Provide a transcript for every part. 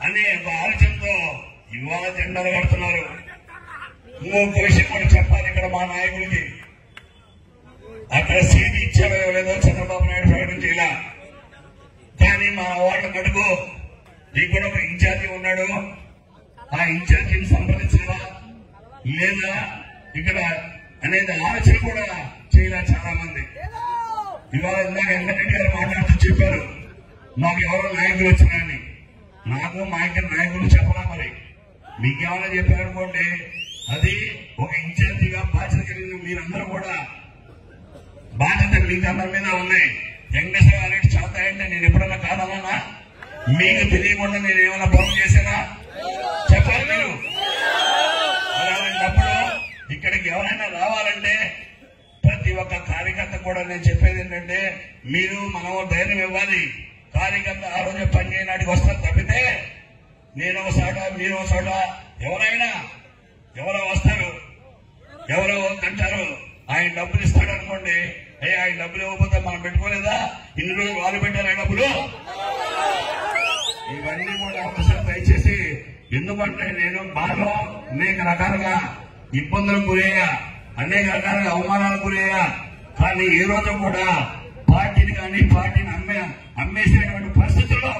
అనే ఆలోచనతో ఇవాళ జెండాలు కడుతున్నారు. ఇంకొక విషయం కూడా చెప్పాలి ఇక్కడ మా నాయకుడికి. అక్కడ సీట్ ఇచ్చారో లేదో చంద్రబాబు నాయుడు ప్రకటన చేయాల. కానీ మా వాళ్ళ మటుకు నీకు కూడా ఒక ఇన్ఛార్జి ఉన్నాడు, ఆ ఇన్ఛార్జిని సంప్రదించాలా లేదా ఇక్కడ అనేది ఆలోచన కూడా చేయాల చాలా మంది. ఇవాళ ఇందాక వెంకటరెడ్డి గారు మాట్లాడుతూ చెప్పారు మాకు ఎవరో నాయకులు వచ్చినాయని. నాకు మా ఇంటి నాయకులు చెప్పరా? మరి మీకేమైనా చెప్పారనుకోండి, అది ఒక ఇన్ఛార్జిగా బాధ్యత కలిగిన మీరందరూ కూడా బాధ్యత మీకందరి మీద ఉన్నాయి. వెంకటేశ్వర గారికి చేస్తాయంటే నేను ఎప్పుడన్నా కాదన్నా? మీకు తెలియకుండా నేను ఏమైనా పనులు చేశానా? చెప్పాలి మీరు. అలాంటప్పుడు ఇక్కడికి ఎవరైనా రావాలంటే ప్రతి ఒక్క కార్యకర్త కూడా నేను చెప్పేది ఏంటంటే మీరు మనం ధైర్యం ఇవ్వాలి. కార్యకర్త ఆ రోజు పనిచేయడానికి వస్తారు తప్పితే నేను ఒక చోట మీరు ఒక చోట ఎవరో వస్తారు, ఎవరో అంటారు ఆయన డబ్బులు ఇస్తాడు అనుకోండి. ఆయన డబ్బులు ఇవ్వకపోతే మనం పెట్టుకోలేదా? ఇన్ని రోజులు వాళ్ళు పెట్టారు ఆ డబ్బులు. ఇవన్నీ కూడా ఒకసారి దయచేసి, ఎందుకంటే నేను బాగా అనేక రకాలుగా ఇబ్బందులకు గురయ్యా, అనేక రకాలుగా అవమానాలకు గురయ్యా. కానీ ఈ రోజు కూడా పార్టీని కానీ పార్టీని అమ్మేసేటువంటి పరిస్థితుల్లో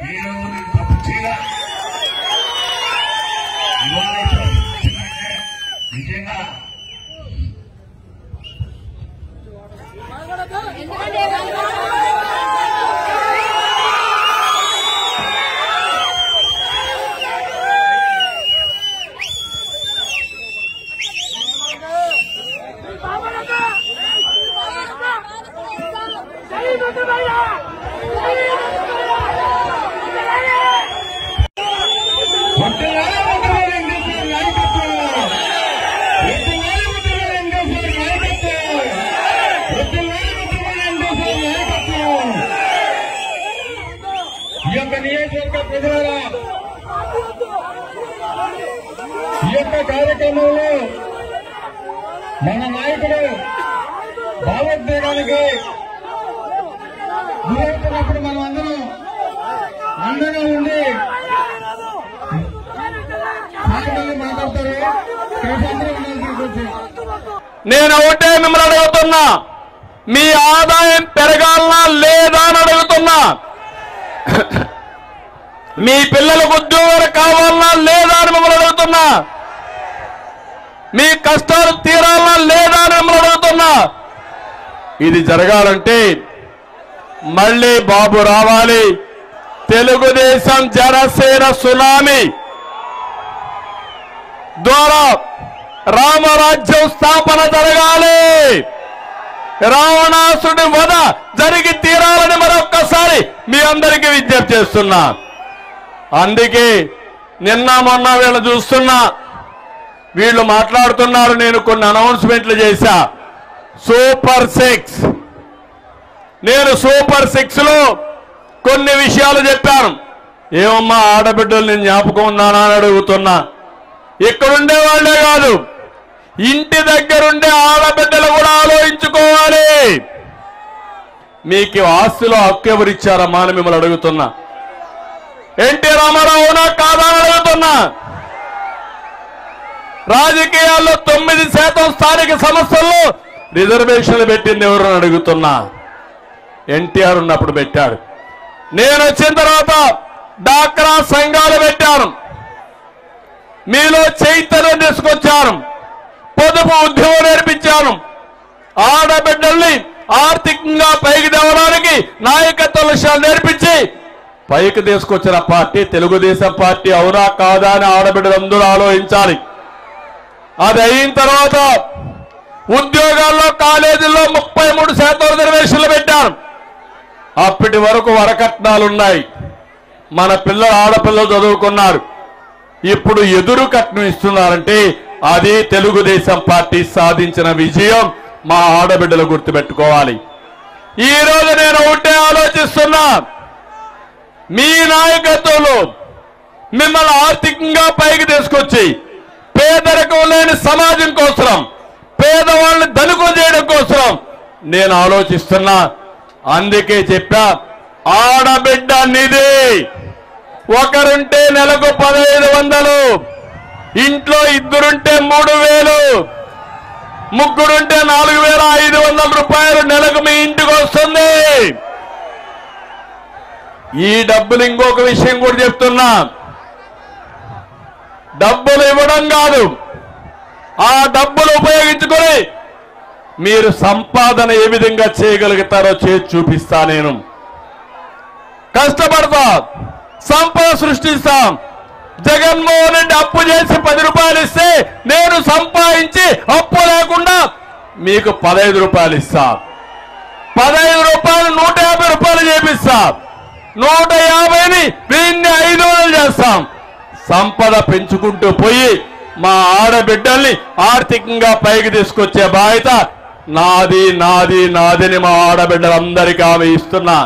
ఈ రోజు నేను తప్పు చేయాల. నిజంగా ఈ యొక్క కార్యక్రమంలో మన నాయకుడు భావోద్వేగానికి గురవుతున్నప్పుడు మనం అందరం అండగా ఉండి మాట్లాడతారు. నేను ఒకటే మిమ్మల్ని అడుగుతున్నా, మీ ఆదాయం పెరగాలనా లేదా అని అడుగుతున్నా. మీ పిల్లలకు ఉద్యోగాలు కావాలనా లేదా అని మిమ్మల్ని అడుగుతున్నా. మీ కష్టాలు తీరాలనా లేదా అని మిమ్మల్ని అడుగుతున్నా. ఇది జరగాలంటే మళ్ళీ బాబు రావాలి. తెలుగుదేశం జనసేన సునామీ ద్వారా రామరాజ్యం స్థాపన జరగాలి. రావణాసుడి వధ జరిగి తీరాలని మరొక్కసారి మీ అందరికీ విజ్ఞప్తి చేస్తున్నా. అందుకే నిన్న మొన్న వీళ్ళు చూస్తున్నా, వీళ్ళు మాట్లాడుతున్నారు. నేను కొన్ని అనౌన్స్మెంట్లు చేశా. సూపర్ 6, నేను సూపర్ 6 లో కొన్ని విషయాలు చెప్పాను. ఏమమ్మా ఆడబిడ్డలు నేను జ్ఞాపకం ఉన్నానా అని అడుగుతున్నా. ఇక్కడుండే వాళ్లే కాదు, ఇంటి దగ్గరుండే ఆడబిడ్డలు కూడా ఆలోచించుకోవాలి. మీకు ఆస్తిలో హక్కు ఎవరిచ్చారమ్మా అని మిమ్మల్ని అడుగుతున్నా. ఎన్టీ రామారావు అవునా కాదా అని అడుగుతున్నా. రాజకీయాల్లో 9% స్థానిక సంస్థల్లో రిజర్వేషన్లు పెట్టింది ఎవరు అడుగుతున్నా. ఎన్టీఆర్ ఉన్నప్పుడు పెట్టాడు. నేను వచ్చిన తర్వాత డాక్రా సంఘాలు పెట్టాను. మీలో చైతన్యం తీసుకొచ్చాను. పొదుపు ఉద్యోగం నేర్పించాను. ఆడబిడ్డల్ని ఆర్థికంగా పైకి తేవడానికి నాయకత్వ విషయాలు నేర్పించి పైకి తీసుకొచ్చిన పార్టీ తెలుగుదేశం పార్టీ. అవునా కాదా అని ఆడబిడ్డలందరూ ఆలోచించాలి. అది అయిన తర్వాత ఉద్యోగాల్లో కాలేజీల్లో 33% రిజర్వేషన్లు పెట్టారు. అప్పటి వరకు వరకట్నాలున్నాయి. మన పిల్లలు ఆడపిల్లలు చదువుకున్నారు. ఇప్పుడు ఎదురు కట్నం ఇస్తున్నారంటే అది తెలుగుదేశం పార్టీ సాధించిన విజయం. మా ఆడబిడ్డలు గుర్తుపెట్టుకోవాలి. ఈ రోజు నేను ఒకటే ఆలోచిస్తున్నా, మీ నాయకత్వంలో మిమ్మల్ని ఆర్థికంగా పైకి తీసుకొచ్చి పేదరికం లేని సమాజం కోసం, పేదవాళ్ళని ధనికులు చేయడం కోసం నేను ఆలోచిస్తున్నా. అందుకే చెప్పా, ఆడబిడ్డ నిధి ఒకరుంటే నెలకు 1500, ఇంట్లో ఇద్దరుంటే 3000, ముగ్గురుంటే 4500 రూపాయలు నెలకు మీ ఇంటికి వస్తుంది. ఈ డబ్బులు ఇంకొక విషయం కూడా చెప్తున్నా, డబ్బులు ఇవ్వడం కాదు, ఆ డబ్బులు ఉపయోగించుకొని మీరు సంపాదన ఏ విధంగా చేయగలుగుతారో చేసి చూపిస్తా. నేను కష్టపడతా, సంపద సృష్టిస్తాం. జగన్మోహన్ రెడ్డి అప్పు చేసి 10 రూపాయలు ఇస్తే నేను సంపాదించి అప్పు లేకుండా మీకు 15 రూపాయలు ఇస్తా. 15 రూపాయలు 150 రూపాయలు చేపిస్తా. 150ని దీన్ని 500 చేస్తాం. సంపద పెంచుకుంటూ పోయి మా ఆడబిడ్డల్ని ఆర్థికంగా పైకి తీసుకొచ్చే బాధ్యత నాది నాది నాదని మా ఆడబిడ్డలందరికీ ఆమె ఇస్తున్నా.